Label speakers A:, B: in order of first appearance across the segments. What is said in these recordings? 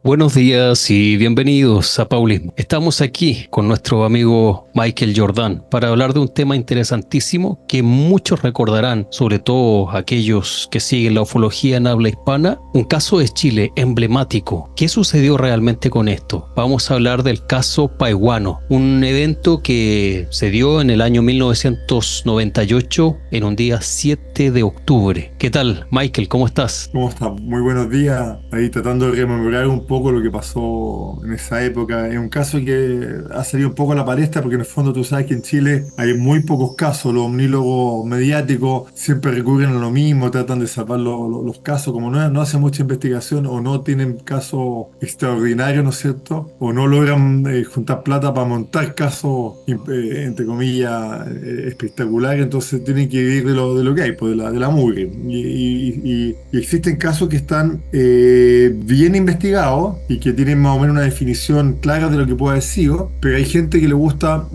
A: Buenos días y bienvenidos a Paulismo. Estamos aquí con nuestro amigo Michael Jordan para hablar de un tema interesantísimo que muchos recordarán, sobre todo aquellos que siguen la ufología en habla hispana. Un caso de Chile emblemático. ¿Qué sucedió realmente con esto? Vamos a hablar del caso Paiguano, un evento que se dio en el año 1998 en un día 7 de octubre. ¿Qué tal, Michael? ¿Cómo estás?
B: ¿Cómo está? Muy buenos días. Ahí tratando de rememorar un poco lo que pasó en esa época. Es un caso que ha salido un poco a la palestra porque en el fondo tú sabes que en Chile hay muy pocos casos. Los omnólogos mediáticos siempre recurren a lo mismo, tratan de salvar los casos. Como no hacen mucha investigación o no tienen casos extraordinarios, ¿no es cierto? O no logran juntar plata para montar casos, entre comillas, espectaculares. Entonces tienen que vivir de lo que hay, pues de la mugre. Y existen casos que están bien investigados y que tienen más o menos una definición clara de lo que puede haber sido, pero hay gente que le gusta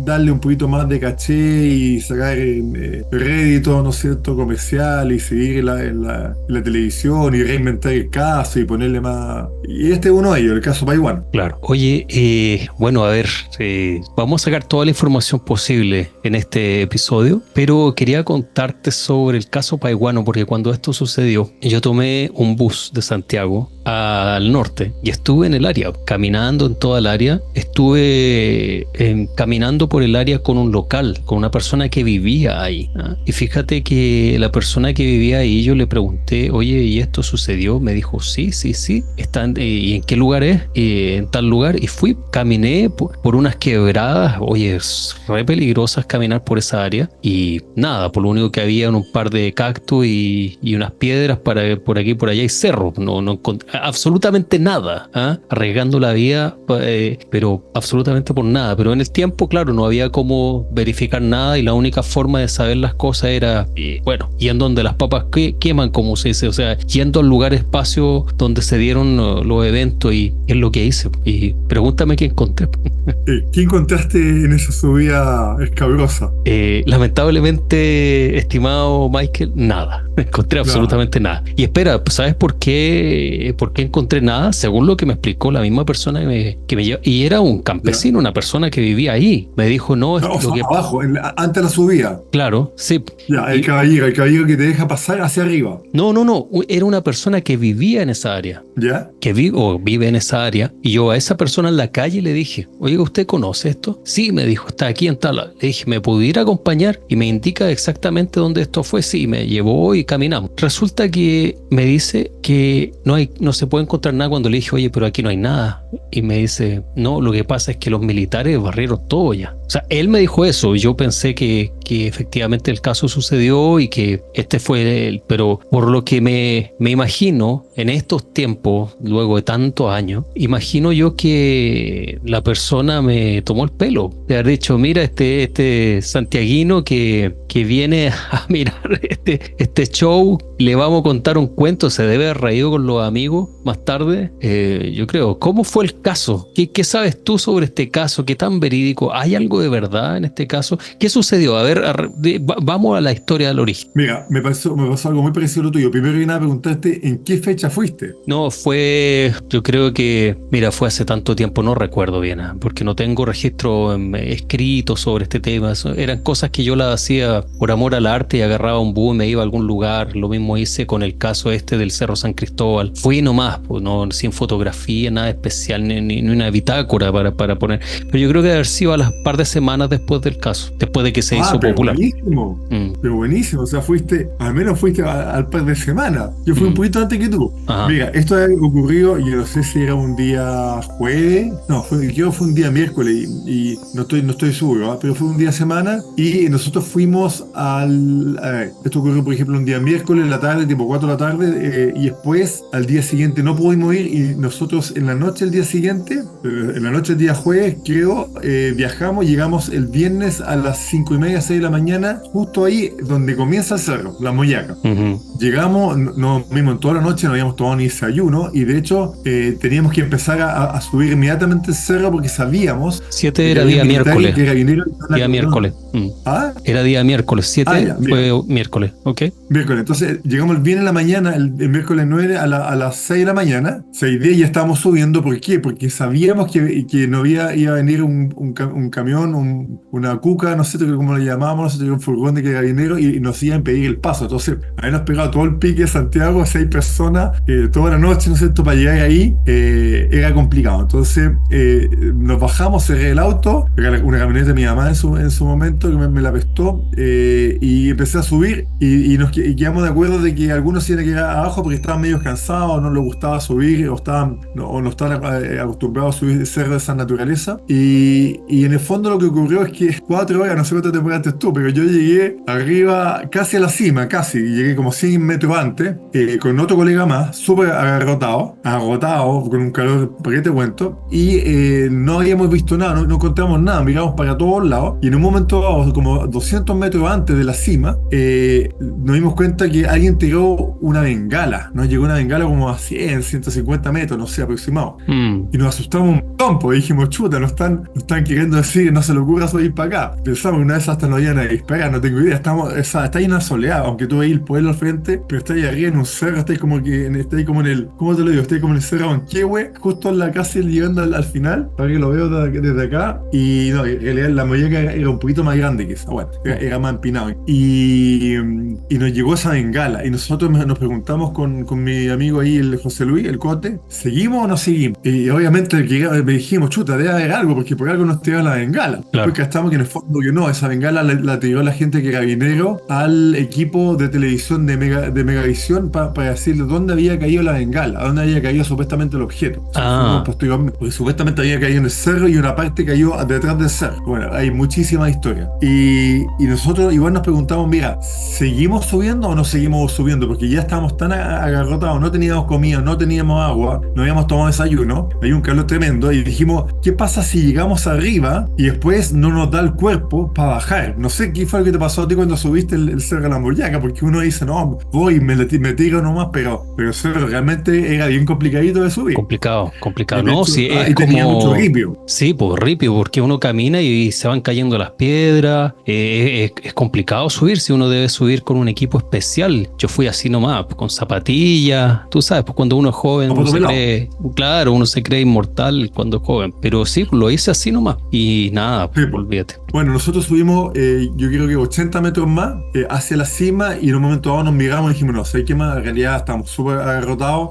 B: darle un poquito más de caché y sacar rédito, ¿no es cierto?, comercial y seguir en la televisión y reinventar el caso y ponerle más. Y este es uno de ellos, el caso Paiguán.
A: Claro. Oye, bueno, a ver, vamos a sacar toda la información posible en este episodio, pero quería contarte sobre el caso Paiguano porque cuando esto sucedió, yo tomé un bus de Santiago al norte y estuve en el área, caminando en toda el área. Estuve caminando por el área con un local, con una persona que vivía ahí, ¿ah? Y fíjate que la persona que vivía ahí, yo le pregunté, oye, ¿y esto sucedió? Me dijo, sí, ¿y en qué lugar es? En tal lugar. Y caminé por unas quebradas, oye, es re peligrosas caminar por esa área y nada, por lo único que había un par de cactus y unas piedras para por aquí y por allá y cerro, no encontré absolutamente nada, ¿ah? Arriesgando la vida, pero absolutamente por nada. Pero en el tiempo, claro, no había cómo verificar nada y la única forma de saber las cosas era, bueno, yendo donde las papas queman, como se dice, o sea, yendo al lugar, espacio donde se dieron los eventos y es lo que hice. Y pregúntame qué encontré.
B: ¿Qué encontraste en esa subida escabrosa?
A: Lamentablemente, estimado Michael, nada. No encontré absolutamente nada. Y espera, ¿sabes por qué encontré nada? Según lo que me explicó la misma persona que me llevó. Y era un campesino, una persona que vivía ahí. Me dijo, no, es
B: No, o
A: lo
B: sea,
A: que...
B: abajo, antes de la subida.
A: Claro, sí.
B: Ya, el caballero que te deja pasar hacia arriba.
A: No. Era una persona que vivía en esa área.
B: ¿Ya?
A: Que vive en esa área. Y yo a esa persona en la calle le dije, oiga, ¿usted conoce esto? Sí, me dijo, está aquí en tal. Le dije, ¿me pudiera acompañar? Y me indica exactamente dónde esto fue. Sí, me llevó y caminamos. Resulta que me dice que no se puede encontrar nada cuando le dije, oye, pero aquí no hay nada. Y me dice, no, lo que pasa es que los militares barrieron todo ya. O sea, él me dijo eso y yo pensé que efectivamente el caso sucedió y que este fue él. Pero por lo que me imagino en estos tiempos, luego de tantos años, imagino yo que la persona me tomó el pelo. De haber dicho, mira, este santiaguino que viene a mirar este show, le vamos a contar un cuento, se debe haber reído con los amigos más tarde. Yo creo, ¿cómo fue el caso? ¿Qué sabes tú sobre este caso? ¿Qué tan verídico? ¿Hay algo de verdad en este caso? ¿Qué sucedió? A ver, vamos a la historia del origen.
B: Mira, me pasó algo muy parecido a lo tuyo. Primero que nada, preguntarte en qué fecha fuiste.
A: No, yo creo que, mira, fue hace tanto tiempo, no recuerdo bien, porque no tengo registro escrito sobre este tema. Eran cosas que yo las hacía por amor al arte y agarraba un bus y me iba a algún lugar. Lo mismo hice con el caso del Cerro San Cristóbal. Fui nomás, pues, no, sin fotografía, nada especial, ni una bitácora para poner. Pero yo creo que debe haber sido a las par de semanas después del caso, después de que se hizo
B: Pero
A: popular.
B: buenísimo. Pero buenísimo. O sea, al menos fuiste al par de semanas. Yo fui un poquito antes que tú.
A: Ajá.
B: Mira, esto ocurrió, yo no sé si era un día jueves. No, creo que fue un día miércoles y no estoy seguro, ¿eh? Pero fue un día semana y nosotros fuimos a ver, esto ocurrió, por ejemplo, un día miércoles en la tarde, tipo 4 de la tarde, y después al día siguiente no pudimos ir y nosotros en la noche del día siguiente, en la noche del día jueves, creo, viajamos, llegamos el viernes a las 5:30, 6 de la mañana, justo ahí donde comienza el cerro, la Moyaca. Llegamos, no, mismo en toda la noche no habíamos tomado ni desayuno y de hecho teníamos que empezar a subir inmediatamente el cerro porque sabíamos
A: 7 era día miércoles.
B: Que
A: Día miércoles.
B: ¿Ah?
A: Era día miércoles, 7
B: ya,
A: fue miércoles, ¿ok?
B: Miércoles. Entonces llegamos el viernes en la mañana, el miércoles 9 a las 6 de la mañana, 6:10 ya estábamos subiendo. ¿Por qué? Porque sabíamos que no iba a venir un camión, una cuca, no sé cómo le llamábamos, nosotros, un furgón de carabineros y nos iban a pedir el paso. Entonces, habernos pegado todo el pique de Santiago, 6 personas, toda la noche, ¿no es cierto?, para llegar ahí, era complicado. Entonces, nos bajamos, cerré el auto, era una camioneta de mi mamá en su momento, que me la prestó, y empecé a subir y quedamos de acuerdo de que algunos se iban a quedar abajo porque estaban medio cansados, no les gustaba subir o no estaban acostumbrados a subir cerros de esa naturaleza. Y en el fondo lo que ocurrió es que 4 horas, no sé cuánto te demoraste tú, pero yo llegué arriba casi a la cima, casi, y llegué como 100 metros antes, con otro colega más, súper agotado, con un calor, ¿para qué te cuento? Y no habíamos visto nada, no encontramos nada, miramos para todos lados, y en un momento dado, como 200 metros antes de la cima, nos dimos cuenta que alguien tiró una bengala. Nos llegó una bengala como a 100, 150 metros, no sé, aproximado. Y nos asustamos un montón, porque dijimos, chuta, nos están queriendo decir, no se le ocurra subir para acá. Pensamos que una vez hasta nos iban a disparar, no tengo idea. Está ahí en una soleada, aunque tú veis el pueblo al frente, pero está ahí arriba en un cerro, está ahí como en el, ¿cómo te lo digo? Está ahí como en el cerro Banquehue, justo en la casa llegando al final, para que lo veo desde acá. Y no, en realidad la molleca era un poquito más grande que esa, bueno, era más empinado. Y nos llegó esa bengala y nosotros nos preguntamos con mi amigo ahí, el José Luis, el Cote, ¿seguimos o no seguimos? Y obviamente me dijimos, chuta, debe haber algo, porque por algo nos tiraron la bengala.
A: Claro.
B: Porque estamos que en el fondo que no, esa bengala la tiró la gente que carabinero al equipo de televisión de Megavisión para decirle dónde había caído la bengala, dónde había caído supuestamente el objeto. Porque supuestamente había caído en el cerro y una parte cayó detrás del cerro. Bueno, hay muchísimas historias. Y nosotros igual nos preguntamos, mira, ¿seguimos subiendo o no seguimos subiendo? Porque ya estábamos tan agarrotados, no teníamos comida, no teníamos agua, no habíamos tomado desayuno, hay un calor tremendo y dijimos, ¿qué pasa si llegamos arriba y después no nos da el cuerpo para bajar? No sé qué fue lo que te pasó a ti cuando subiste el cerro de la Murllaca, porque uno dice, no, voy, me tiro nomás, pero el cerro realmente era bien complicadito de subir.
A: Complicado,
B: De
A: no,
B: hecho,
A: sí,
B: y tenía mucho ripio.
A: Sí, pues ripio, porque uno camina y se van cayendo las piedras, es complicado subir, si uno debe subir con un equipo especial. Yo fui así nomás, pues, con zapatillas, tú sabes, pues cuando uno es joven, uno se cree inmortal cuando es joven, pero sí, pues, lo hice así nomás y nada, pues,
B: Sí, pues.
A: olvídate.
B: Bueno, nosotros subimos, yo creo que 80 metros más hacia la cima y en un momento dado nos miramos y dijimos, no sé qué más, en realidad estamos súper agarrotados,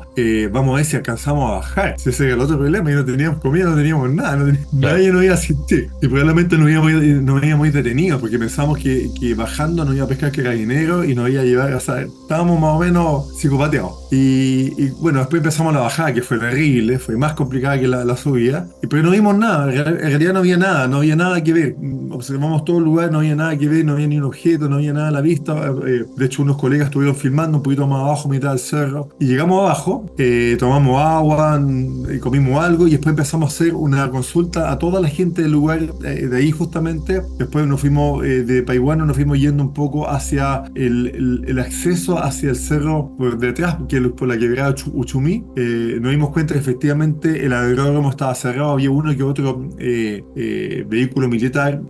B: vamos a ver si alcanzamos a bajar. Si ese era el otro problema y no teníamos comida, no teníamos nada, nadie nos iba a asistir y probablemente nos íbamos detenidos porque pensamos que bajando nos iba a pescar carabinero y nos iba a llevar, o sea, estábamos más o menos psicopateados. Y bueno, después empezamos la bajada, que fue terrible, fue más complicada que la subida, pero no vimos nada, en realidad no había nada que ver. Observamos todo el lugar, no había nada que ver, no había ni un objeto, no había nada a la vista. De hecho, unos colegas estuvieron filmando un poquito más abajo, mitad del cerro, y llegamos abajo, tomamos agua, comimos algo y después empezamos a hacer una consulta a toda la gente del lugar, de ahí justamente. Después nos fuimos de Paihuano, nos fuimos yendo un poco hacia el acceso hacia el cerro por detrás, que es por la quebrada Uchumí. Nos dimos cuenta que efectivamente el aeródromo estaba cerrado, había uno que otro vehículo militar,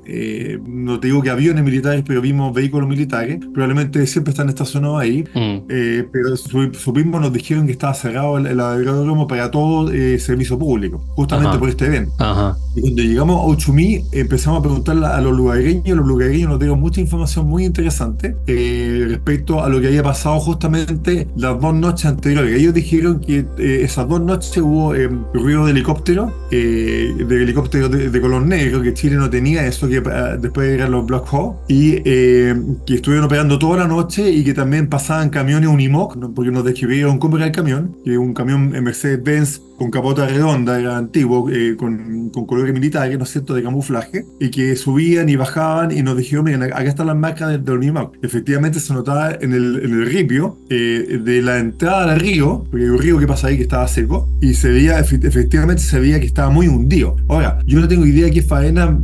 B: no te digo que aviones militares, pero vimos vehículos militares, probablemente siempre están estacionados ahí, pero supimos, nos dijeron que estaba cerrado el aeródromo para todo servicio público, justamente por este evento.
A: Ajá.
B: Y cuando llegamos a Uchumí, empezamos a preguntarle a los lugareños nos dieron mucha información muy interesante respecto a lo que había pasado justamente las 2 noches anteriores. Ellos dijeron que esas 2 noches hubo ruido de helicóptero de color negro, que Chile no tenía eso, que después eran los Black Hawk, y que estuvieron operando toda la noche y que también pasaban camiones Unimog, ¿no? Porque nos describieron cómo era el camión, que un camión Mercedes-Benz con capota redonda, era antiguo, con colores militares, ¿no es cierto?, de camuflaje, y que subían y bajaban y nos dijeron, miren, acá están las marcas del Unimog. Efectivamente se notaba en el ripio de la entrada al río, porque hay un río que pasa ahí que estaba seco, y se veía, efectivamente se veía que estaba muy hundido. Ahora, yo no tengo idea qué faena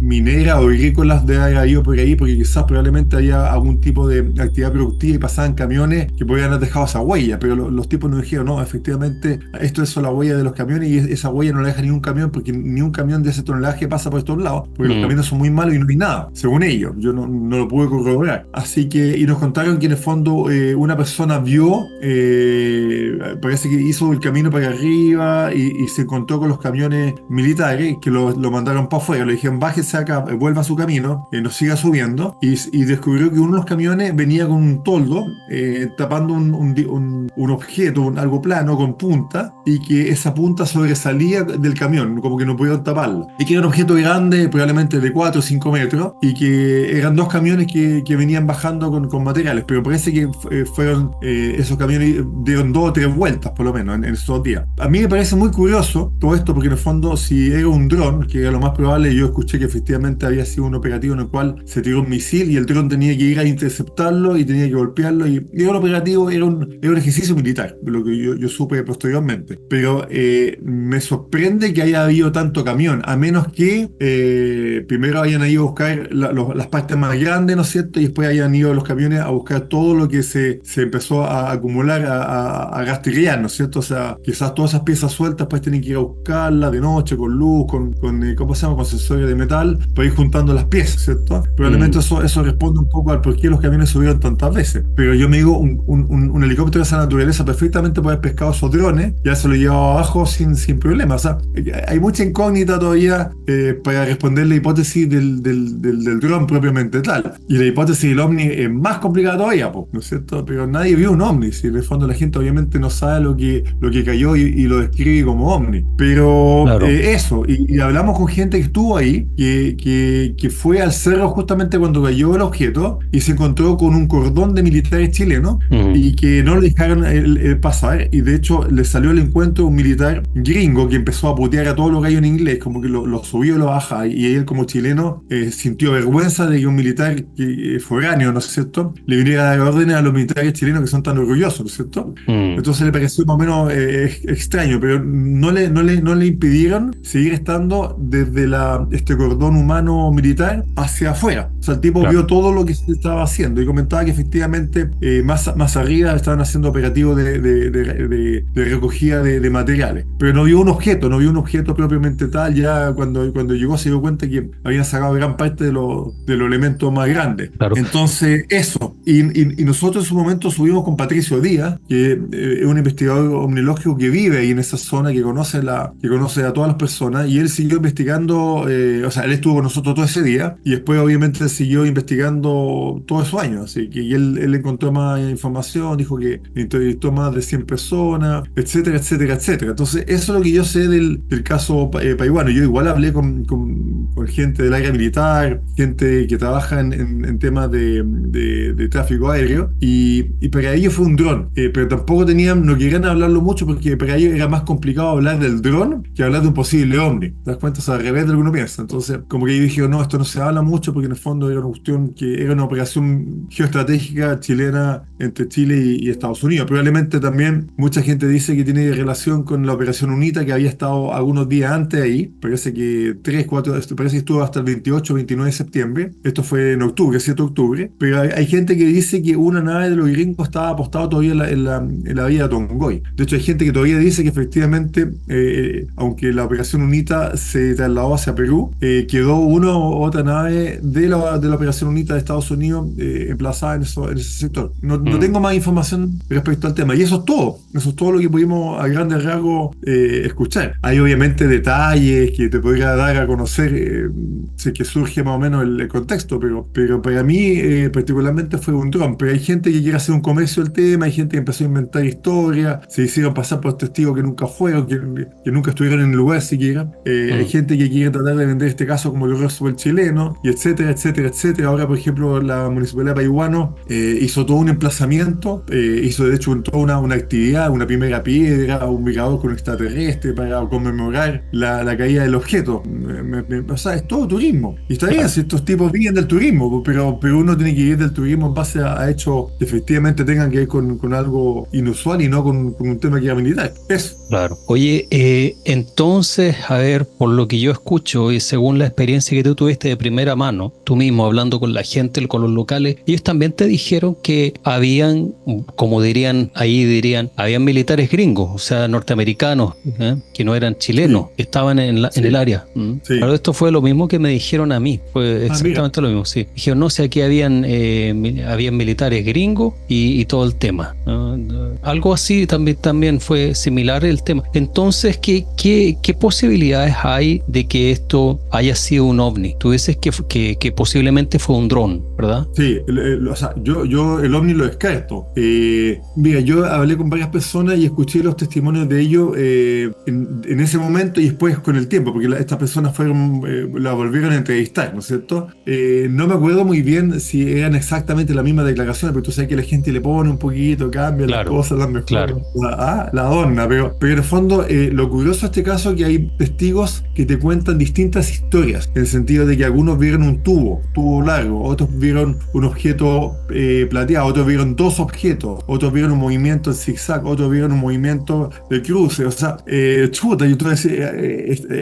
B: minera o agrícolas debe haber ido por ahí, porque quizás probablemente había algún tipo de actividad productiva y pasaban camiones que podían haber dejado esa huella, pero los tipos nos dijeron, no, efectivamente, esto es la huella de los camiones y esa huella no la deja ni un camión, porque ni un camión de ese tonelaje pasa por estos lados, porque los camiones son muy malos y no hay nada, según ellos. Yo no lo pude corroborar. Así que, y nos contaron que en el fondo una persona vio, parece que hizo el camino para arriba y se encontró con los camiones militares que lo mandaron para afuera. Le dijeron, bájese acá, vuelva a su camino, no siga subiendo. Y descubrió que uno de los camiones venía con un toldo tapando un objeto, algo plano con punta, y que esa punta sobresalía del camión, como que no podían taparlo. Y que era un objeto grande, probablemente de 4 o 5 metros, y que eran dos camiones que venían bajando con materiales, pero parece que fueron esos camiones dieron 2 o 3 vueltas por lo menos en esos días. A mí me parece muy curioso todo esto porque en el fondo si era un dron, que era lo más probable, yo escuché que efectivamente había sido un operativo en el cual se tiró un misil y el dron tenía que ir a interceptarlo y tenía que golpearlo y era un operativo, era un ejercicio militar, lo que yo supe posteriormente. Pero me sorprende que haya habido tanto camión, a menos que primero hayan ido a buscar las partes más grandes, ¿no es cierto? Y después hayan ido los camiones a buscar todo lo que se empezó a acumular, a rastrillar, ¿no es cierto? O sea, quizás todas esas piezas sueltas pues tienen que ir a buscarlas de noche, con luz, con ¿cómo se llama? Con sensores de metal, para ir juntando las piezas, ¿cierto? Probablemente eso responde un poco al por qué los camiones subieron tantas veces. Pero yo me digo, un helicóptero de esa naturaleza perfectamente puede haber pescado esos drones, ya se lo llevaba abajo sin problema. O sea, hay mucha incógnita todavía para responder la hipótesis del dron propiamente tal. Y la hipótesis del ovni es más complicada todavía, ¿no es cierto? Pero nadie vio un ovni. Si en el fondo la gente obviamente no sabe lo que cayó y lo describe como ovni. Pero
A: Claro.
B: eso, y hablamos con gente que estuvo ahí, que fue al cerro justamente cuando cayó el objeto y se encontró con un cordón de militares chilenos y que no lo dejaron pasar. Y de hecho le salió al encuentro un militar gringo que empezó a putear a todos los gallos en inglés, como que lo subió y lo baja. Y él como chileno sintió vergüenza de que un militar foráneo, ¿no es cierto?, le viniera a dar órdenes a los militares chilenos que son tan orgullosos, ¿no es cierto? Entonces le pareció más o menos extraño, pero no le impidieron seguir estando desde este cordón humano militar hacia afuera. O sea, el tipo vio todo lo que se estaba haciendo y comentaba que efectivamente más arriba estaban haciendo operativos de recogida de materiales. Pero no vio un objeto propiamente tal. Ya cuando llegó se dio cuenta que habían sacado gran parte de los elementos más grandes.
A: Claro.
B: Entonces, eso. Y nosotros en su momento subimos con Patricio Díaz, que es un investigador omnilógico que vive ahí en esa zona, que conoce a todas las personas, y él siguió investigando, o sea, él estuvo con nosotros todo ese día, y después obviamente siguió investigando todos esos años, así que él encontró más información, dijo que entrevistó más de 100 personas, etcétera, etcétera, etcétera. Entonces, eso es lo que yo sé del caso Paiwano. Yo igual hablé con gente del área militar, gente que trabaja en temas de tráfico aéreo, y para ellos fue un dron, pero tampoco no querían hablarlo mucho porque para ellos era más complicado hablar del dron que hablar de un posible ovni. ¿Te das cuenta? O sea, al revés de lo que uno piensa. Entonces, como que yo dije, no, esto no se habla mucho porque en el fondo era una cuestión que era una operación geoestratégica chilena entre Chile y Estados Unidos. Probablemente también mucha gente dice que tiene relación con la operación UNITA, que había estado algunos días antes ahí. Parece que 3, 4, parece que estuvo hasta el 28 o 29 de septiembre. Esto fue en octubre, 7 de octubre. Pero hay gente que dice que una nave de los gringos estaba apostada todavía en la vía de Tongoy. De hecho, hay gente que todavía dice que efectivamente, aunque la operación UNITA se trasladó hacia Perú, quedó una u otra nave de la operación UNITA de Estados Unidos emplazada en ese sector. No tengo más información respecto al tema. Y eso es todo lo que pudimos a grandes rasgos escuchar. Hay obviamente detalles que te podría dar a conocer si que surge más o menos el contexto, pero para mí particularmente fue un dron. Pero hay gente que quiere hacer un comercio del tema, hay gente que empezó a inventar historias, se hicieron pasar por testigos que nunca fueron, que nunca estuvieron en el lugar siquiera. Hay gente que quiere tratar de vender este caso como el rostro del chileno, y etcétera, etcétera, etcétera. Ahora, por ejemplo, la Municipalidad de Paihuano hizo todo un emplazamiento, hizo de hecho toda una actividad, una primera piedra, un mirador con extraterrestre para conmemorar la caída del objeto. O sea, es todo turismo. Y está bien, si estos tipos viven del turismo, pero uno tiene que vivir del turismo en base a hechos que efectivamente tengan que ver con algo inusual y no con un tema que era militar. Eso.
A: Claro. Oye, entonces, a ver, por lo que yo escucho y según la experiencia que tú tuviste de primera mano, tú mismo hablando con la gente, con los locales, ellos también te dijeron que habían, como dirían, habían militares gringos, o sea, norteamericanos, que no eran chilenos, que estaban en el área.
B: Sí.
A: Claro, esto fue lo mismo que me dijeron a mí, fue exactamente lo mismo, sí. Dijeron, no sé, aquí habían habían militares gringos y todo el tema. Algo así también fue similar el tema. Entonces, ¿qué posibilidades hay de que esto haya sido un ovni? Tú dices que posiblemente fue un dron, ¿verdad?
B: Sí, o sea, yo el ovni lo descarto. Mira, yo hablé con varias personas y escuché los testimonios de ellos en ese momento y después con el tiempo, porque estas personas la volvieron a entrevistar, ¿no es cierto? No me acuerdo muy bien si eran exactamente las mismas declaraciones, pero tú sabes que la gente le pone un poquito, cambia las cosas, las mejora, la adorna, pero en el fondo lo curioso de este caso es que hay testigos que te cuentan distintas historias, en el sentido de que algunos vieron un tubo largo, otros vieron un objeto plateado, otros vieron dos objetos, otros vieron un movimiento en zigzag, otros vieron un movimiento de cruce, o sea, chuta, yo te decía,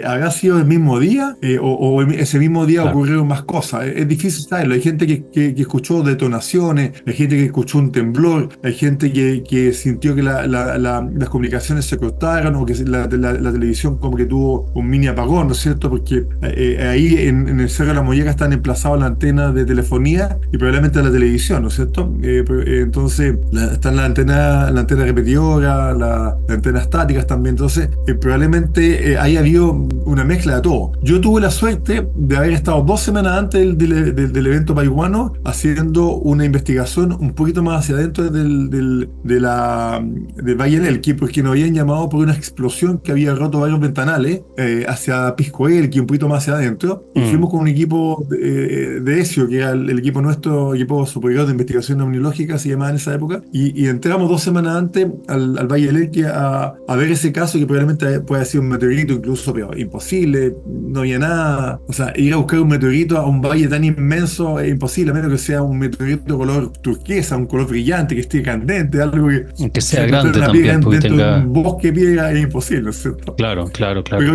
B: ¿habrá sido el mismo día o ese mismo día ocurrieron más cosas? Es difícil saberlo. Hay gente que escuchó detonaciones, hay gente que escuchó un temblor, hay gente que sintió que las comunicaciones se cortaron o que la televisión como que tuvo un mini apagón, ¿no es cierto? Porque ahí en el Cerro de la Molleja están emplazadas las antenas de telefonía y probablemente la televisión, ¿no es cierto? Entonces están las antenas repetidoras, las antenas estáticas también. Entonces probablemente haya habido una mezcla de todo. Yo tuve la suerte de haber estado 2 semanas antes del evento paihuano haciendo una investigación un poquito más hacia adentro del Valle del Elqui, porque nos habían llamado por una explosión que había roto varios ventanales hacia Pisco Elqui, un poquito más hacia adentro, y fuimos con un equipo de ESIO, que era el equipo nuestro, equipo superior de investigación omnilógica, se llamaba en esa época, y entramos 2 semanas antes al Valle del Elqui a ver ese caso que probablemente puede haber sido un meteorito, incluso, pero imposible, no había nada. O sea, ir a buscar un meteorito a un valle tan inmenso es imposible, a menos que sea un meteorito color turquesa, un color brillante, que esté candente, algo
A: que sea grande también,
B: dentro de un bosque de piedra es imposible, ¿no es cierto?
A: Claro.
B: Pero,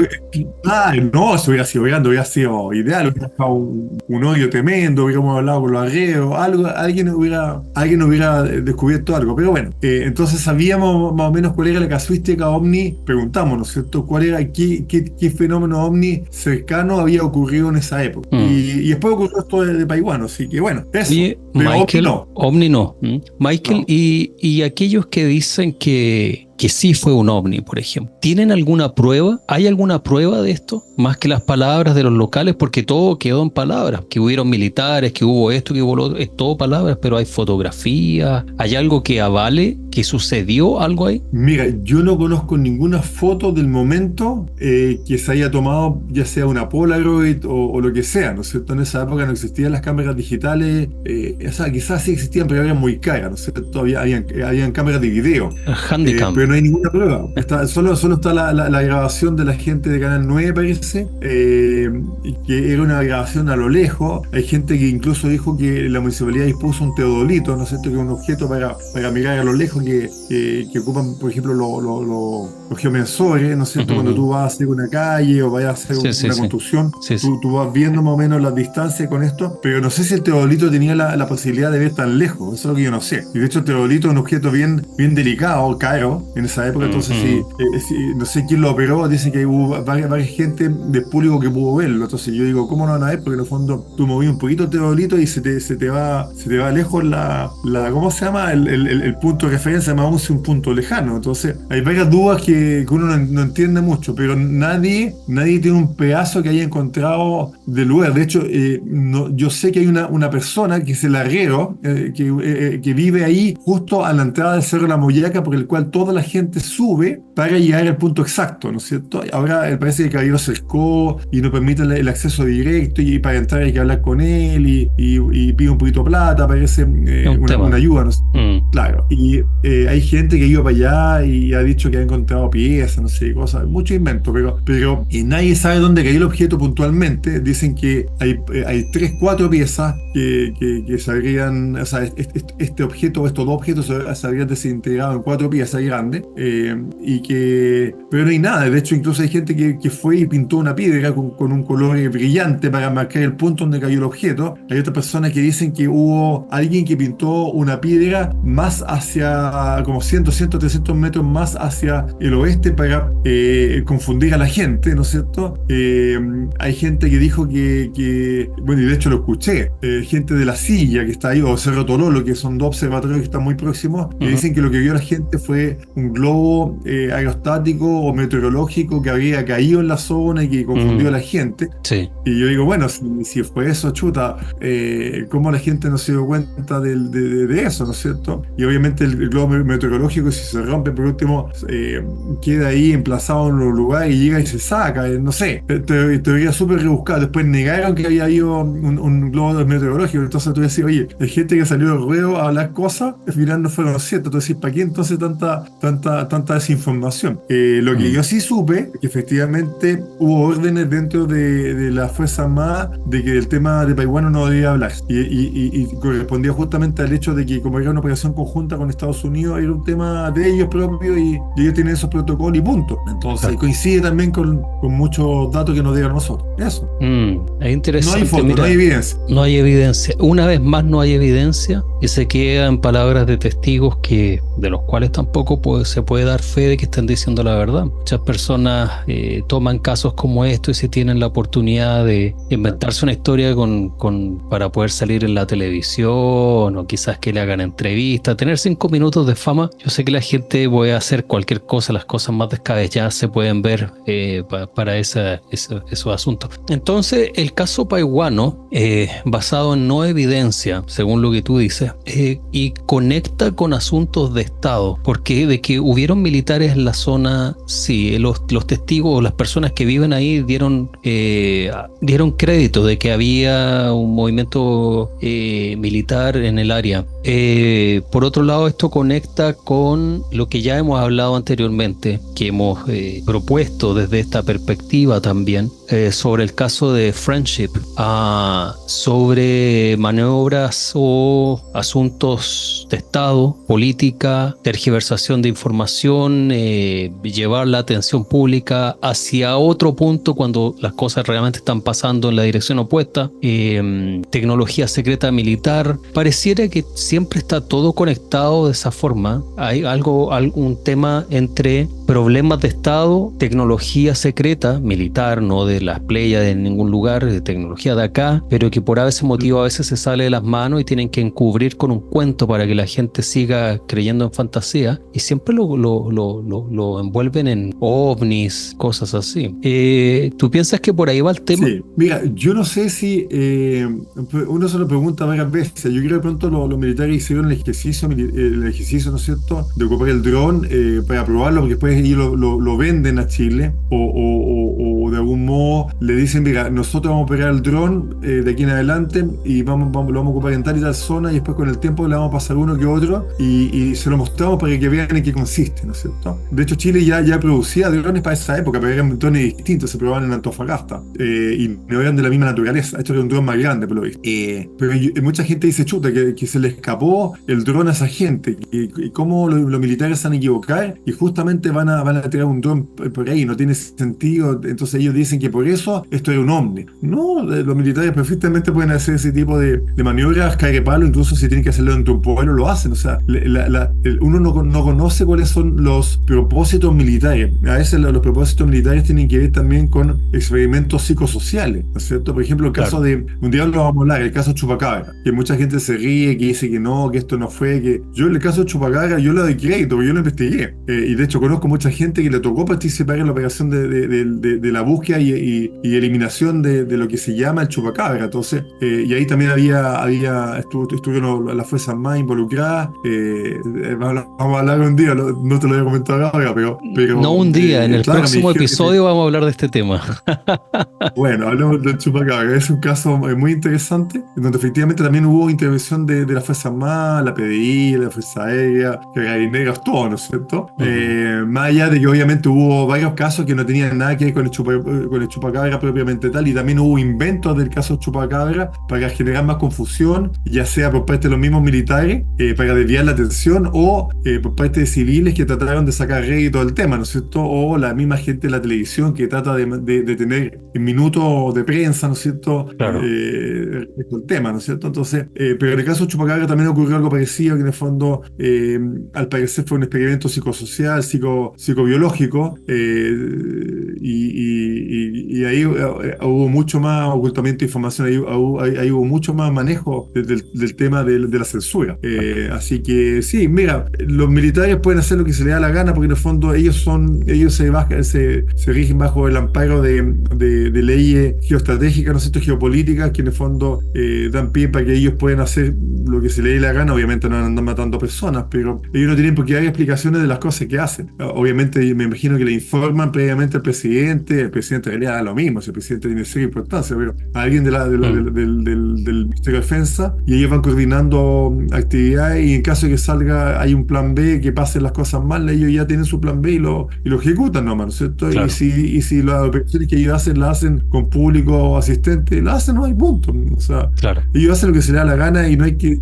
B: no, eso hubiera sido grande, hubiera sido ideal, hubiera estado un hoyo tremendo, hubiéramos hablado con los arreos, alguien hubiera descubierto algo. Pero bueno, entonces sabíamos más o menos cuál era la casuística ovni, preguntamos, ¿no es cierto? ¿Cuál era, qué fenómeno ovni cercano había ocurrido en esa época? Y después ocurrió esto de Paihuano, así que bueno, eso.
A: Oye,
B: pero
A: Michael, ovni no. Michael,
B: No.
A: y aquellos que dicen que sí fue un ovni, por ejemplo, ¿tienen alguna prueba? ¿Hay alguna prueba de esto? Más que las palabras de los locales, porque todo quedó en palabras, que hubieron militares, que hubo esto, que hubo lo otro, es todo palabras, pero hay fotografías, ¿hay algo que avale que sucedió algo ahí?
B: Mira, yo no conozco ninguna foto del momento que se haya tomado, ya sea una Polaroid o lo que sea, ¿no es cierto? En esa época no existían las cámaras digitales, o sea, quizás sí existían, pero eran muy caras, ¿no es cierto? Habían cámaras de video.
A: Handicam.
B: Pero no hay ninguna prueba. Solo está la grabación de la gente de Canal 9, parece, que era una grabación a lo lejos. Hay gente que incluso dijo que la municipalidad dispuso un teodolito, ¿no es cierto? Que es un objeto para mirar a lo lejos que ocupan, por ejemplo, los geomensores, ¿no es cierto? Cuando tú vas a hacer una calle o vayas a hacer una construcción, tú vas viendo más o menos las distancias con esto, pero no sé si el teodolito tenía la posibilidad de ver tan lejos. Eso es lo que yo no sé. Y de hecho el teodolito es un objeto bien delicado, caro, en esa época. Entonces no sé quién lo operó, dicen que hubo varias gente del público que pudo verlo. Entonces yo digo, ¿cómo no van a ver? Porque en el fondo tú movías un poquito el teodolito y se te va lejos ¿cómo se llama? El punto de referencia, más aún si un punto lejano. Entonces hay varias dudas que uno no entiende mucho, pero nadie tiene un pedazo que haya encontrado del lugar. De hecho, yo sé que hay una persona que es el arriero, que vive ahí justo a la entrada del Cerro de la Molleja, por el cual toda la gente sube para llegar al punto exacto, ¿no es cierto? Ahora parece que el caballero cercó y no permite el acceso directo, y para entrar hay que hablar con él y pide un poquito de plata, parece una ayuda, ¿no? Claro. Y hay gente que ha ido para allá y ha dicho que ha encontrado piezas, no sé, cosas, mucho invento, pero nadie sabe dónde cayó el objeto puntualmente. Dicen que hay 3-4 piezas que se habrían, o sea, este objeto, estos dos objetos se habrían desintegrado en 4 piezas grandes, Chile, pero no hay nada. De hecho, incluso hay gente que fue y pintó una piedra con un color brillante para marcar el punto donde cayó el objeto. Hay otras personas que dicen que hubo alguien que pintó una piedra más hacia, como 100, 200, 300 metros más hacia el oeste para confundir a la gente, ¿no es cierto? Hay gente que dijo bueno, y de hecho lo escuché, gente de La Silla que está ahí, o Cerro Tololo, que son dos observatorios que están muy próximos, que dicen que lo que vio la gente fue un globo aerostático o meteorológico que había caído en la zona y que confundió a la gente.
A: Sí.
B: Y yo digo, bueno, si fue eso, chuta, ¿cómo la gente no se dio cuenta de eso, ¿no es cierto? Y obviamente el globo meteorológico, si se rompe, por último, queda ahí emplazado en un lugar y llega y se saca, no sé, teoría súper rebuscada. Después negaron que había habido un globo meteorológico, entonces tú decís, oye, hay gente que salió del ruedo a hablar cosas, al final no fueron ciertas. Tú decís, ¿para qué entonces tanta desinformación? Lo que yo sí supe, que efectivamente hubo órdenes dentro de la Fuerza Armada de que el tema de Paiwano no debía hablar, y correspondía justamente al hecho de que como era una operación conjunta con Estados Unidos, era un tema de ellos propios y ellos tienen esos protocolos y punto. Entonces coincide también con muchos datos que nos digan nosotros. Eso.
A: Es interesante.
B: No hay foto, no hay evidencia.
A: No hay evidencia. Una vez más no hay evidencia y se queda en palabras de testigos de los cuales tampoco se puede dar fe de que estén diciendo la verdad. Muchas personas toman casos como esto y si tienen la oportunidad de inventarse una historia para poder salir en la televisión o quizás que le hagan entrevistas, tener 5 minutos de fama. Yo sé que la gente puede hacer cualquier cosa, las cosas más descabelladas se pueden ver para esos asuntos. Entonces, el caso Paiwano, basado en no evidencia, según lo que tú dices, y conecta con asuntos de Estado, porque de que hubieron militares en la zona, sí, los testigos o las personas que viven ahí dieron crédito de que había un movimiento militar en el área. Por otro lado, esto conecta con lo que ya hemos hablado anteriormente, que hemos propuesto desde esta perspectiva también, sobre el caso de Friendship, sobre maniobras o asuntos de Estado, política, tergiversación de información, llevar la atención pública hacia otro punto cuando las cosas realmente están pasando en la dirección opuesta, tecnología secreta militar. Pareciera que siempre está todo conectado de esa forma. Hay algún tema entre problemas de Estado, tecnología secreta militar, no de las playas de ningún lugar, de tecnología de acá, pero que por ese motivo a veces se sale de las manos y tienen que encubrir con un cuento para que la gente siga creyendo en fantasía, y siempre lo envuelven en ovnis, cosas así. ¿Tú piensas que por ahí va el tema?
B: Sí, mira, yo no sé si uno se lo pregunta varias veces. Yo creo que de pronto los militares hicieron el ejercicio, ¿no es cierto?, de ocupar el dron para probarlo, porque después ellos lo venden a Chile o de algún modo le dicen, mira, nosotros vamos a operar el dron de aquí en adelante y lo vamos a ocupar en tal y tal zona, y después con el tiempo le vamos a pasar uno que otro y se lo mostramos para que vean en qué consiste, ¿no es cierto? De hecho, Chile ya producía drones para esa época, pero eran drones distintos, se probaban en Antofagasta y no eran de la misma naturaleza. Esto era un dron más grande, por lo visto. Pero mucha gente dice, chuta, que se le escapó el dron a esa gente y cómo los militares se van a equivocar y justamente van a tirar un dron por ahí, no tiene sentido. Entonces ellos dicen que por eso esto es un ovni. No, los militares perfectamente pueden hacer ese tipo de maniobras, caer palo, incluso si tienen que hacerlo dentro de un pueblo, lo hacen. O sea, uno no conoce cuáles son los propósitos militares. A veces los propósitos militares tienen que ver también con experimentos psicosociales, ¿no es cierto? Por ejemplo, el caso de, un día lo vamos a hablar, el caso Chupacabra, que mucha gente se ríe, que dice que no, que esto no fue, que yo en el caso de Chupacabra, yo le doy crédito, porque yo lo investigué. Y de hecho conozco mucha gente que le tocó participar en la operación de la búsqueda y eliminación de lo que se llama el Chupacabra. Entonces, y ahí también estuvieron las Fuerzas Armadas involucradas. Vamos a hablar un día, no te lo voy a comentar ahora, pero
A: no un día, en el próximo episodio vamos a hablar de este tema.
B: Bueno, hablamos del Chupacabra. Es un caso muy interesante, en donde efectivamente también hubo intervención de la Fuerza Armada, la PDI, la Fuerza Aérea, Carabineros, todo, ¿no es cierto? Más allá de que obviamente hubo varios casos que no tenían nada que ver con el con el chupacabra propiamente tal, y también hubo inventos del caso chupacabra para generar más confusión, ya sea por parte de los mismos militares, para desviar la atención, o por parte de civiles que trataron de sacar rédito del tema, ¿no es cierto? O la misma gente de la televisión que trata de tener minutos de prensa, ¿no es cierto?
A: Claro.
B: Respecto al tema, ¿no es cierto? Entonces, pero en el caso de chupacabra también ocurrió algo parecido, que en el fondo, al parecer fue un experimento psicosocial, psicobiológico, y ahí hubo mucho más ocultamiento de información, ahí hubo mucho más manejo del tema de la censura. Así que sí, mira, los militares pueden hacer lo que se les da la gana, porque en el fondo ellos se rigen bajo el amparo de leyes geoestratégicas, ¿no es cierto?, geopolíticas, que en el fondo dan pie para que ellos puedan hacer lo que se les dé la gana. Obviamente no andan matando personas, pero ellos no tienen por qué dar explicaciones de las cosas que hacen. Obviamente me imagino que le informan previamente al presidente. El presidente en realidad da lo mismo, si el presidente tiene cierta importancia, pero a alguien del Ministerio de Defensa, y ellos van coordinando actividades, y en caso de que salga, hay un plan B, que pasen las cosas mal, ellos ya tienen su plan B y lo ejecutan nomás, ¿no es cierto?
A: Claro.
B: Y si las operaciones que ellos hacen, las hacen con público asistente, las hacen, no hay punto. O sea,
A: Claro.
B: ellos hacen lo que se les da la gana, y no hay que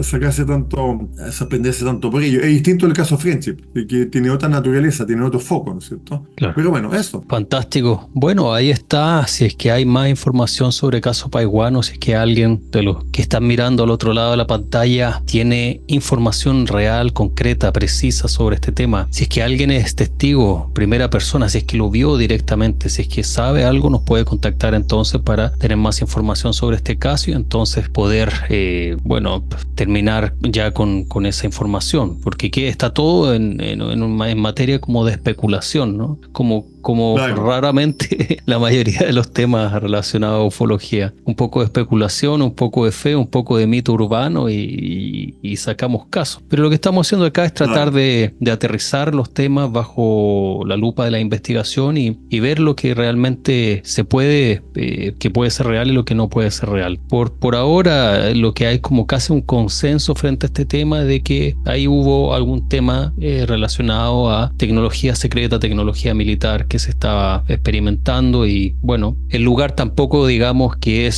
B: sacarse tanto, sorprenderse tanto por ello. Es distinto el caso Friendship, que tiene otra naturaleza, tiene otro foco, ¿no es cierto?
A: Claro.
B: Pero bueno, eso.
A: Fantástico. Bueno, ahí está. Si es que hay más información sobre el caso Paiguano, si es que alguien de los que están mirando al otro lado de la pantalla tiene información real, concreta, precisa sobre este tema, si es que alguien es testigo, primera persona, si es que lo vio directamente, si es que sabe algo, nos puede contactar entonces para tener más información sobre este caso y entonces poder, terminar ya con esa información, porque está todo en materia como de especulación, ¿no? Como claro, raramente la mayoría de los temas relacionados a ufología. Un poco de especulación, un poco de fe, un poco de mito urbano y sacamos casos. Pero lo que estamos haciendo acá es tratar de aterrizar los temas bajo la lupa de la investigación y ver lo que realmente se puede, que puede ser real y lo que no puede ser real. Por ahora, lo que hay como casi un consenso frente a este tema de que ahí hubo algún tema relacionado a tecnología secreta, tecnología militar que se estaba experimentando, y bueno, el lugar tampoco digamos que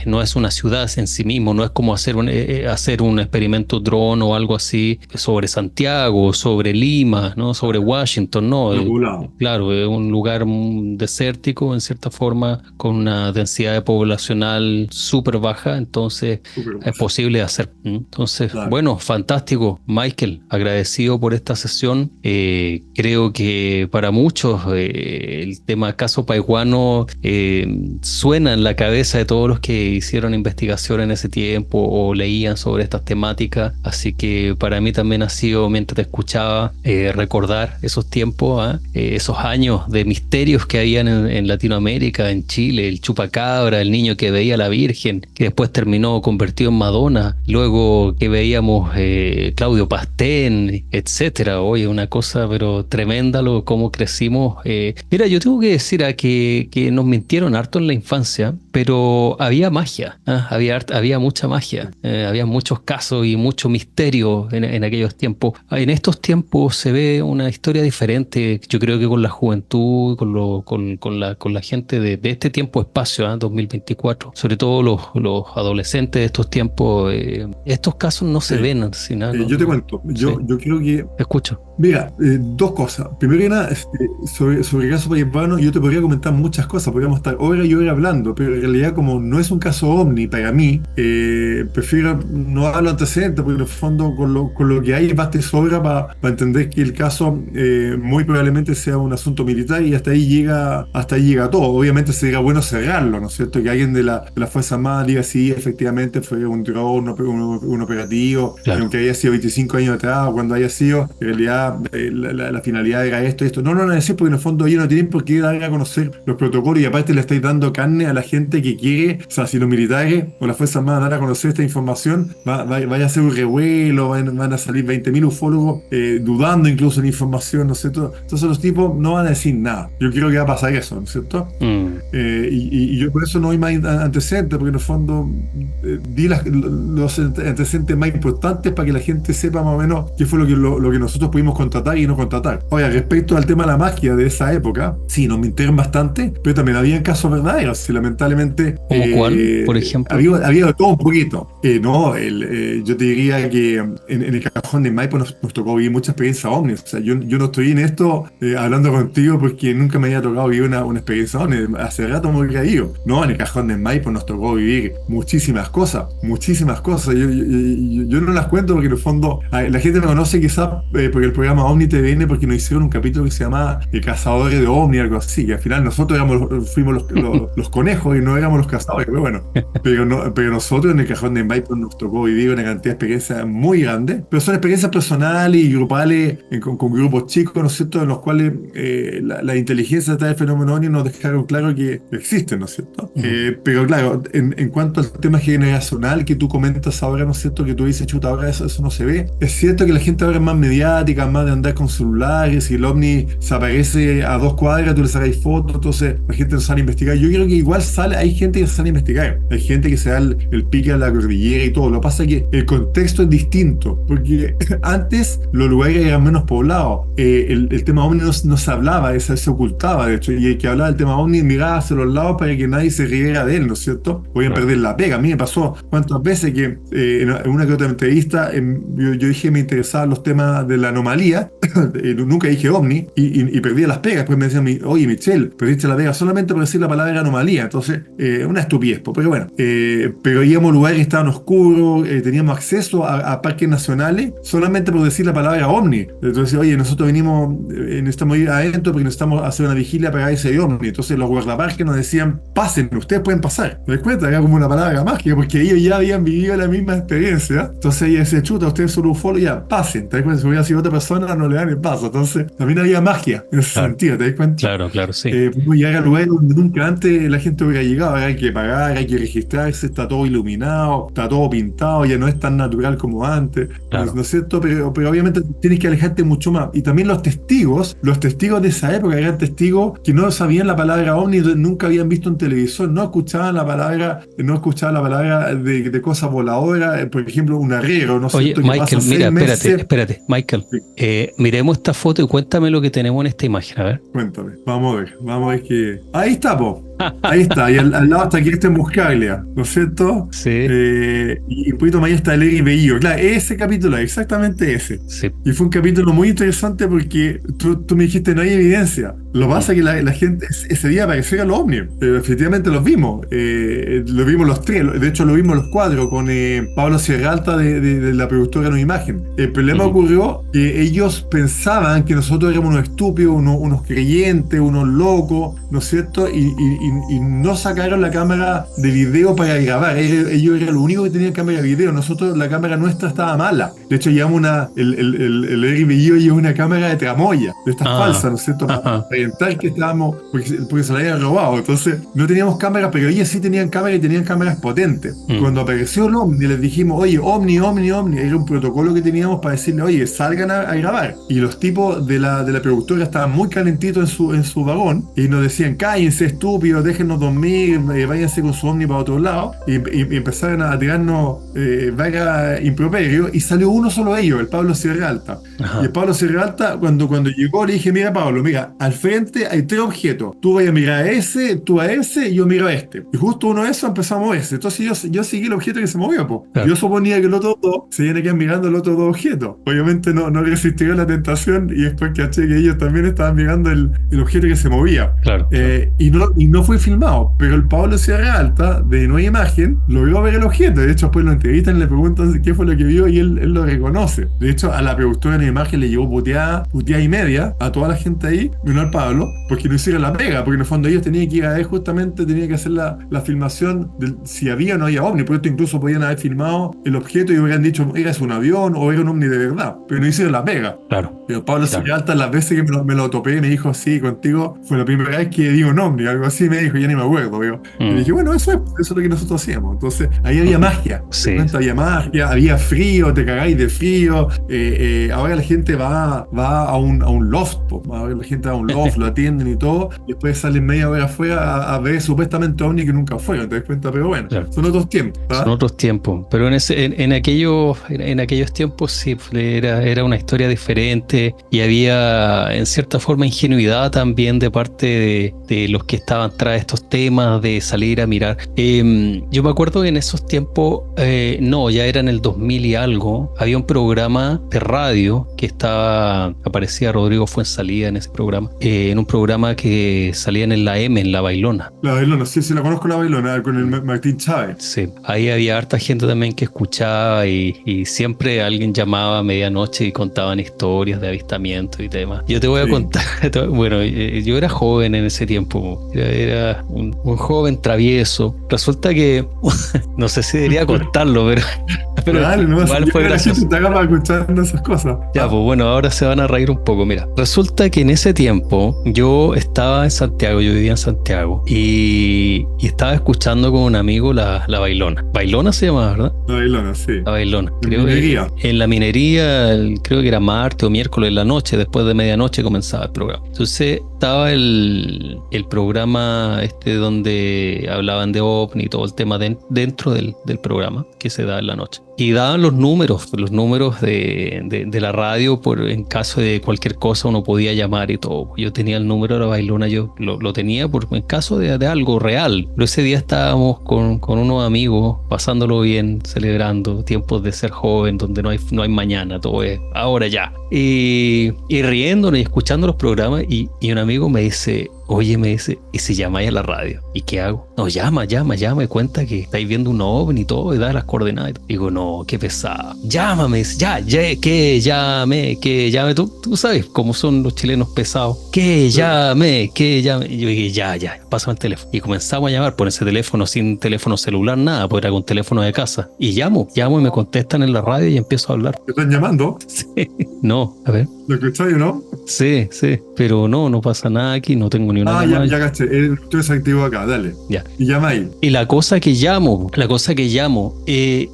A: no es una ciudad en sí mismo, no es como hacer un experimento dron o algo así sobre Santiago, sobre Lima, ¿no? Sobre Washington, no. Claro, es un lugar desértico en cierta forma, con una densidad poblacional súper baja, entonces es posible hacer. Entonces, bueno, fantástico, Michael, agradecido por esta sesión. Creo que para muchos el tema caso Paiguano suena en la cabeza de todos los que hicieron investigación en ese tiempo o leían sobre estas temáticas, así que para mí también ha sido, mientras te escuchaba, recordar esos tiempos, esos años de misterios que habían en Latinoamérica, en Chile, el chupacabra, el niño que veía a la Virgen, que después terminó convertido en Madonna, luego que veíamos Claudio Pastén, etcétera. Oye, una cosa pero tremenda cómo crecimos. Mira, yo tengo que decir que nos mintieron harto en la infancia, pero había magia, había mucha magia, había muchos casos y mucho misterio en aquellos tiempos. En estos tiempos se ve una historia diferente, yo creo que con la juventud, con la gente de este tiempo-espacio, 2024, sobre todo los adolescentes de estos tiempos, estos casos no se ven. Así, ¿no?
B: Yo te cuento, yo creo que...
A: Te escucho.
B: Mira, dos cosas. Primero que nada, sobre el caso Paiguano, yo te podría comentar muchas cosas, podríamos estar horas y horas hablando, pero en realidad, como no es un caso ovni para mí, prefiero no darlo antecedentes, porque en el fondo con lo que hay basta y sobra para entender que el caso muy probablemente sea un asunto militar, y hasta ahí llega todo. Obviamente sería bueno cerrarlo, ¿no es cierto? Que alguien de la Fuerza Armada diga sí, efectivamente fue un drone, un operativo,
A: claro,
B: aunque haya sido 25 años atrás o cuando haya sido, en realidad la finalidad era esto. No lo van a decir, porque en el fondo ellos no tienen por qué dar a conocer los protocolos, y aparte le estáis dando carne a la gente que quiere. O sea, si los militares o las Fuerzas Armadas dan a conocer esta información, vaya a ser un revuelo, van a salir 20.000 ufólogos dudando incluso de la información, ¿no es cierto? Entonces los tipos no van a decir nada. Yo creo que va a pasar eso, ¿no es cierto? Y yo por eso no hay más antecedentes, porque en el fondo di los antecedentes más importantes para que la gente sepa más o menos qué fue lo que nosotros pudimos contratar y no contratar. Oiga, respecto al tema tema de la magia de esa época, sí, nos mintieron bastante, pero también había casos verdaderos, y lamentablemente
A: ¿Cómo cuál, por ejemplo?
B: había de todo un poquito. No, yo te diría que en el cajón de Maipo nos tocó vivir mucha experiencia ovni. O sea, yo no estoy en esto hablando contigo porque nunca me había tocado vivir una experiencia ovni. Hace rato me había ido. No, en el cajón de Maipo nos tocó vivir muchísimas cosas, muchísimas cosas. Yo no las cuento porque en el fondo la gente me conoce quizás porque el programa Omni TVN, porque nos hicieron un capítulo que se llama Cazadores de Ovni, algo así, que al final nosotros fuimos los conejos y no éramos los cazadores, pero bueno. Pero nosotros en el cajón de Maipo nos tocó vivir una cantidad de experiencias muy grandes, pero son experiencias personales y grupales con grupos chicos, ¿no es cierto?, en los cuales la inteligencia detrás del fenómeno OVNI nos dejaron claro que existen, ¿no es cierto? Pero claro, en cuanto al tema generacional que tú comentas ahora, ¿no es cierto?, que tú dices, chuta, ahora eso no se ve. Es cierto que la gente ahora es más mediática, más de andar con celulares, y el OVNI se aparece a 2 cuadras, tú le sacas fotos, entonces la gente no sale a investigar. Yo creo que igual hay gente que sale a investigar, hay gente que se da el pique a la cordillera y todo. Lo que pasa es que el contexto es distinto, porque antes los lugares eran menos poblados, el tema OVNI no se hablaba, se ocultaba, de hecho, y el que hablaba del tema OVNI miraba hacia los lados para que nadie se riera de él, ¿no es cierto? Podían perder la pega. A mí me pasó cuántas veces que en una que otra entrevista yo dije que me interesaban los temas de la anomalía, nunca dije OVNI, y perdía las pegas. Después me decían, oye Michelle, perdiste la pega solamente por decir la palabra anomalía. Entonces, una estupidez, pero bueno. Pero íbamos a lugares que estaban oscuros, teníamos acceso a parques nacionales solamente por decir la palabra OVNI. Entonces, oye, nosotros necesitamos ir adentro porque necesitamos hacer una vigilia para ese OVNI. Entonces los guardaparques nos decían, pasen, ustedes pueden pasar. ¿Te das cuenta? Era como una palabra mágica, porque ellos ya habían vivido la misma experiencia. Entonces ella decía, chuta, ustedes son ufólogos, ya, pasen. ¿Te das cuenta? Si hubiera sido otra persona, no le dan el paso. Entonces también había magia en ese sentido, ¿te das cuenta?
A: Claro, sí.
B: Podemos llegar a lugares donde nunca antes la gente hubiera llegado. Ahora hay que pagar, hay que registrarse, está todo iluminado, está todo pintado, ya no es tan natural como antes.
A: Claro.
B: ¿No es cierto? Pero obviamente tienes que alejarte mucho más. Y también los testigos de esa época eran testigos que no sabían la palabra OVNI, nunca habían visto un televisor, no escuchaban la palabra de cosas voladoras, por ejemplo, un arriero, ¿no es
A: Oye,
B: cierto?
A: Michael, mira, espérate, Michael.
B: Sí.
A: Miremos esta foto y cuéntame lo que tenemos en esta imagen, a ver.
B: Cuéntame, vamos a ver que... Ahí está, po. Ahí está, y al lado está Cristian Buscaglia, ¿no es cierto?
A: Sí.
B: Y un poquito más allá está Larry Bello. Claro, ese capítulo, exactamente ese.
A: Sí.
B: Y fue un capítulo muy interesante porque tú me dijiste no hay evidencia. Lo que pasa es que la gente ese día apareció los ovnis. Efectivamente los vimos. Los vimos los tres, de hecho lo vimos los cuatro con Pablo Sierralta de la productora No Imagen. El problema ocurrió que ellos pensaban que nosotros éramos unos estúpidos, unos creyentes, unos locos, ¿no es cierto? Y no sacaron la cámara de video para grabar. Ellos eran los únicos que tenían cámara de video. Nosotros, la cámara nuestra estaba mala. De hecho, llevamos el Airbnb llevó una cámara de tramoya, de estas falsas, ¿no es cierto? Para orientar que estábamos, porque se la habían robado. Entonces, no teníamos cámara, pero ellos sí tenían cámara y tenían cámaras potentes. Cuando apareció el OVNI, les dijimos, oye, OVNI. Era un protocolo que teníamos para decirle, oye, salgan a grabar. Y los tipos de la productora estaban muy calentitos en su vagón y nos decían, cállense, estúpidos, déjennos dormir, váyanse con su OVNI para otro lado. Y empezaron a tirarnos vagas improperios, y salió uno solo de ellos, el Pablo Sierralta. Y el Pablo Sierralta, cuando llegó, le dije, mira Pablo, mira, al frente hay 3 objetos. Tú vas a mirar a ese, tú a ese, y yo miro a este. Y justo uno de esos empezó a moverse. Entonces yo seguí el objeto que se movió, po. Claro. Yo suponía que los otros dos se iban a quedar mirando los otros 2 objetos. Obviamente no resistieron la tentación, y después caché que ellos también estaban mirando el objeto que se movía.
A: Claro.
B: Y no fue filmado, pero el Pablo Sierralta de No Imagen logró ver el objeto. De hecho, después lo entrevistan y le preguntan qué fue lo que vio, y él lo reconoce. De hecho, a la productora de No Imagen le llevó puteada y media a toda la gente ahí, menos al Pablo, porque no hicieron la pega, porque en el fondo ellos tenían que ir a ver, justamente tenía que hacer la filmación de si había o no había ovni. Por esto incluso podían haber filmado el objeto y hubieran dicho, era un avión o era un ovni de verdad, pero no hicieron la pega.
A: Claro.
B: Pero Pablo Sierralta, las veces que me lo topé, me dijo, sí, contigo fue la primera vez que digo un ovni, algo así me me dijo, ya ni me acuerdo, ¿veo? Y dije, bueno, eso es lo que nosotros hacíamos. Entonces, ahí había magia.
A: Sí.
B: Había magia, había frío, te cagáis de frío. Ahora la gente va a un loft, po. Ahora la gente va a un loft, lo atienden y todo, y después salen media hora afuera a ver supuestamente ovni que nunca fueron, te das cuenta, pero bueno,
A: Claro.
B: son otros tiempos. ¿Ah?
A: Son otros tiempos, pero en aquellos tiempos sí, era una historia diferente y había en cierta forma ingenuidad también de parte de los que estaban tras estos temas, de salir a mirar. Yo me acuerdo que en esos tiempos, ya era en el 2000 y algo, había un programa de radio que aparecía Rodrigo Fuenzalía en ese programa, en un programa que salían en la M, en La Bailona.
B: La Bailona, sí, la conozco, La Bailona, con el Martín Chávez.
A: Sí, ahí había harta gente también que escuchaba y siempre alguien llamaba a medianoche y contaban historias de avistamientos y demás. Yo te voy a contar, bueno, yo era joven en ese tiempo, era un joven travieso. Resulta que, no sé si debería contarlo, pero
B: Dale, no
A: igual fue gracioso.
B: Te hagas escuchando esas cosas.
A: Ya, pues bueno, ahora se van a reír un poco. Mira, resulta que en ese tiempo yo estaba en Santiago, yo vivía en Santiago y estaba escuchando con un amigo la Bailona. Bailona se llamaba, ¿verdad?
B: La Bailona, sí.
A: La Bailona.
B: Minería.
A: En la minería, creo que era martes o miércoles en la noche, después de medianoche comenzaba el programa. Entonces estaba el programa donde hablaban de OVNI y todo el tema dentro del programa que se da en la noche. Y daban los números de la radio en caso de cualquier cosa uno podía llamar y todo. Yo tenía el número de la Bailona, yo lo tenía en caso de algo real. Pero ese día estábamos con unos amigos pasándolo bien, celebrando tiempos de ser joven, donde no hay mañana, todo es ahora ya. Y riéndonos y escuchando los programas y un amigo me dice, oye, ¿y si llamáis a la radio? ¿Y qué hago? No, llama, cuenta que estáis viendo un ovni y todo, y da las coordenadas. Digo, no, qué pesado. Llámame, que llame. Tú sabes cómo son los chilenos pesados. Que llame. Y yo dije, ya, pásame el teléfono. Y comenzamos a llamar por ese teléfono, sin teléfono celular, nada, pues era con teléfono de casa. Y llamo y me contestan en la radio y empiezo a hablar.
B: ¿Te están llamando?
A: Sí, no, a ver.
B: ¿Lo escucháis o no?
A: Sí, pero no pasa nada aquí, no tengo ni una llamada.
B: Ya caché, tú desactivo acá, dale.
A: Ya.
B: Y llamáis.
A: Y la cosa que llamo,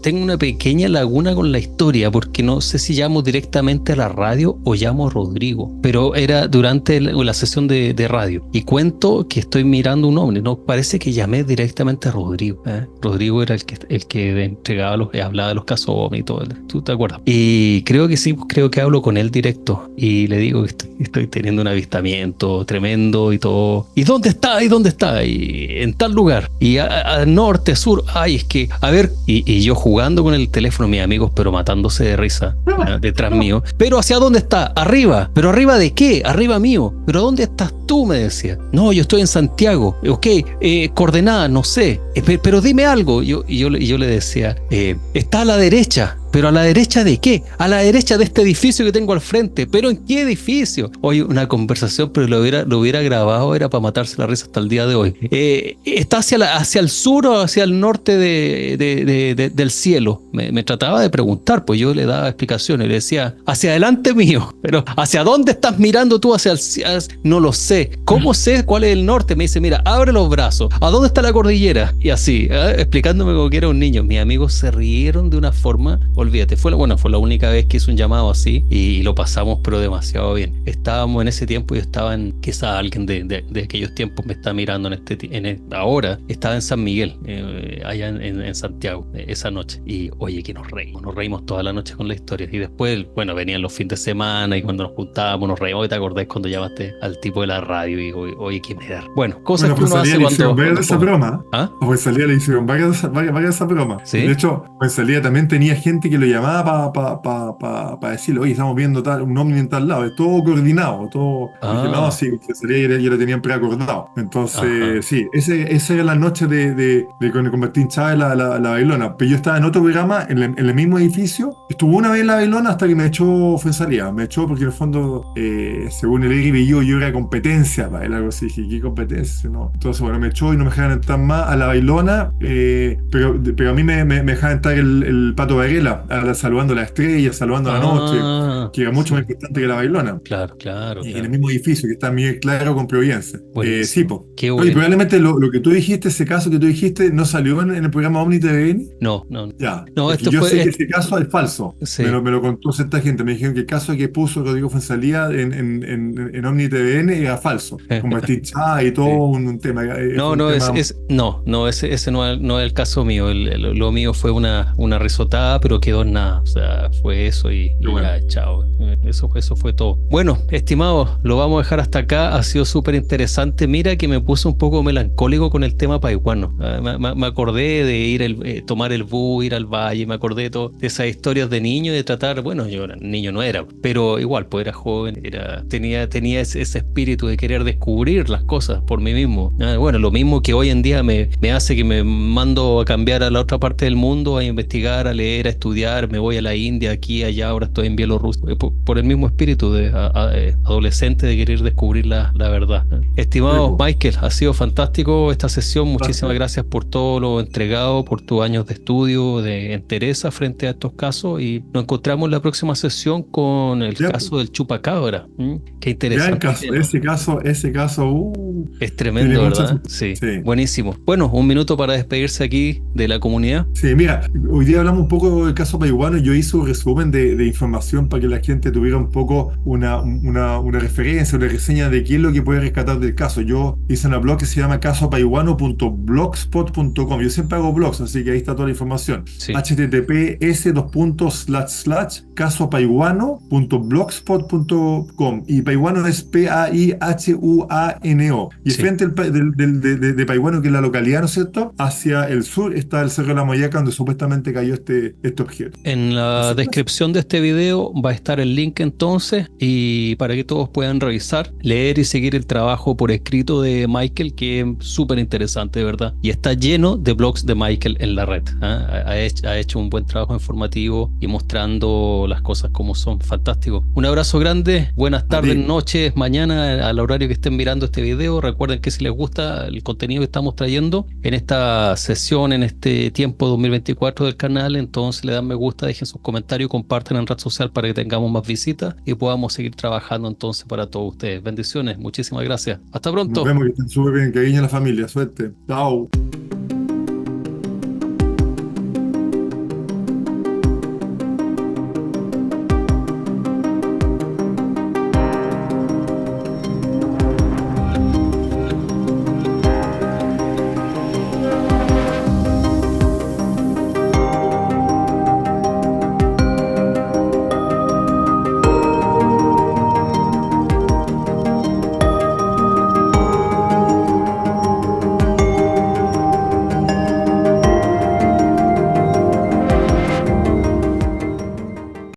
A: tengo una pequeña laguna con la historia, porque no sé si llamo directamente a la radio o llamo a Rodrigo, pero era durante la sesión de radio. Y cuento que estoy mirando un ovni, no, parece que llamé directamente a Rodrigo. Rodrigo era el que entregaba hablaba de los casos ovni y todo. ¿Tú te acuerdas? Y creo que sí, creo que hablo con él directo y le digo que estoy teniendo un avistamiento tremendo y todo. ¿Y dónde está? Y en tal lugar. Y al norte, sur. Ay, es que, a ver. Y yo jugando con el teléfono, mis amigos, pero matándose de risa detrás mío. ¿Pero hacia dónde está? Arriba. ¿Pero arriba de qué? Arriba mío. ¿Pero dónde estás tú? Me decía. No, yo estoy en Santiago. Ok, coordenada, no sé. Pero dime algo. Y yo le decía, está a la derecha. ¿Pero a la derecha de qué? A la derecha de este edificio que tengo al frente. ¿Pero en qué edificio? Oye, una conversación, pero lo hubiera grabado, era para matarse la risa hasta el día de hoy. ¿Está hacia el sur o hacia el norte del cielo? Me trataba de preguntar, pues yo le daba explicaciones, le decía, hacia adelante mío, pero ¿hacia dónde estás mirando tú? No lo sé. ¿Cómo sé cuál es el norte? Me dice, mira, abre los brazos. ¿A dónde está la cordillera? Y así, explicándome como que era un niño. Mis amigos se rieron de una forma... Olvídate, fue la única vez que hice un llamado así y lo pasamos pero demasiado bien. Estábamos en ese tiempo, yo estaba quizás alguien de aquellos tiempos me está mirando ahora, estaba en San Miguel, allá en Santiago, esa noche. Y oye, que nos reímos toda la noche con la historia. Y después, bueno, venían los fines de semana y cuando nos juntábamos nos reímos. ¿Te acordás cuando llamaste al tipo de la radio y digo, oye, qué medar? Bueno, cosas que uno hace cuando...
B: varias de esa broma.
A: ¿Ah?
B: Pues salía, le hicieron varias de esa broma.
A: ¿Sí?
B: De hecho, pues salía también tenía gente que lo llamaba para decirle, oye, estamos viendo un ovni en tal lado, es todo coordinado, todo. Dije, no, sí, se salía y ya lo tenían preacordado. Entonces, sí, esa era la noche con Martín Chávez, la Bailona. Pero yo estaba en otro programa, en el mismo edificio, estuvo una vez en la Bailona hasta que me echó Fuenzalía. Me echó porque en el fondo, según el Egri, yo era competencia para él, algo así. Dije, ¿qué competencia? No. Entonces, bueno, me echó y no me dejaron entrar más a la Bailona, pero a mí me dejaban entrar el Pato Varela. saludando la estrella, saludando la noche, que era mucho más
A: Sí,
B: importante que la bailona.
A: claro, claro,
B: En el
A: claro.
B: mismo edificio que está en Miguel Claro con Providencia. Sí,
A: Buenísimo.
B: pues.
A: Qué
B: Oye,
A: bueno.
B: probablemente lo que tú dijiste, ese caso que tú dijiste, no salió en el programa Omni TVN.
A: No, no, no.
B: Ya,
A: No,
B: porque
A: esto
B: yo sé
A: fue,
B: que ese caso es falso.
A: sí.
B: Me lo contó cierta gente. Me dijeron que el caso que puso Rodrigo Fuenzalía en Omni TVN era falso. Con Martín Chá y todo
A: Sí.
B: un tema. Fue
A: No,
B: un
A: no,
B: tema.
A: no, ese no es el caso mío. Lo mío fue una risotada, pero quedó en nada. O sea, fue eso
B: Qué
A: y
B: bueno.
A: ya, chao. Eso fue todo. Bueno, estimados, lo vamos a dejar hasta acá. Ha sido súper interesante. Mira que me puse un poco melancólico con el tema paiguano. Me acordé de tomar el bus, ir al valle, me acordé de esas historias de niño y de tratar, bueno, yo niño no era, pero igual, pues era joven, tenía ese espíritu de querer descubrir las cosas por mí mismo. Bueno, lo mismo que hoy en día me hace que me mando a cambiar a la otra parte del mundo, a investigar, a leer, a estudiar, me voy a la India, aquí, allá, ahora estoy en Bielorrusia, por el mismo espíritu de adolescente de querer descubrir la verdad.
B: Sí,
A: Estimado
B: po.
A: Michael, ha sido fantástico esta sesión, muchísimas
B: Gracias.
A: gracias por todo lo entregado, por tus años de estudio, de entereza frente a estos casos y nos encontramos en la próxima sesión con el
B: Ya, pues.
A: caso del chupacabra. Qué
B: Gran
A: interesante
B: caso.
A: tema.
B: Ese caso,
A: Es
B: tiene
A: tremendo,
B: muchas.
A: ¿verdad? Sí,
B: Sí.
A: buenísimo. Bueno, un minuto para despedirse aquí de la comunidad.
B: Sí, mira, hoy día hablamos un poco del caso Paiwano. Yo hice un resumen de información para que la gente tuviera un poco una referencia, una reseña de qué es lo que puede rescatar del caso. Yo hice una blog que se llama casopaiwano.blogspot.com. Yo siempre hago blogs, así que ahí está toda la información.
A: Sí,
B: https://casopaiwano.blogspot.com y Paiwano es Paihuano. Y
A: sí.
B: frente de Paihuano, que es la localidad, ¿no es cierto? Hacia el sur está el Cerro de la Moyaca, donde supuestamente cayó este objeto.
A: En la
B: Así que eso.
A: descripción de este video va a estar el link entonces y para que todos puedan revisar, leer y seguir el trabajo por escrito de Michael que es súper interesante, de verdad. Y está lleno de blogs de Michael en la red. Ha hecho un buen trabajo informativo y mostrando las cosas como son. Fantástico. Un abrazo grande, buenas
B: A
A: tardes,
B: ti.
A: noches, mañana al horario que estén mirando este video. Recuerden que si les gusta el contenido que estamos trayendo en esta sesión, en este tiempo 2024 del canal, entonces le dan me gusta, dejen sus comentarios, comparten en red social para que tengamos más visitas y podamos seguir trabajando entonces para todos ustedes. Bendiciones, muchísimas gracias. Hasta
B: Nos
A: pronto.
B: vemos, que estén súper bien, que guiñe la familia. Suerte. Chao.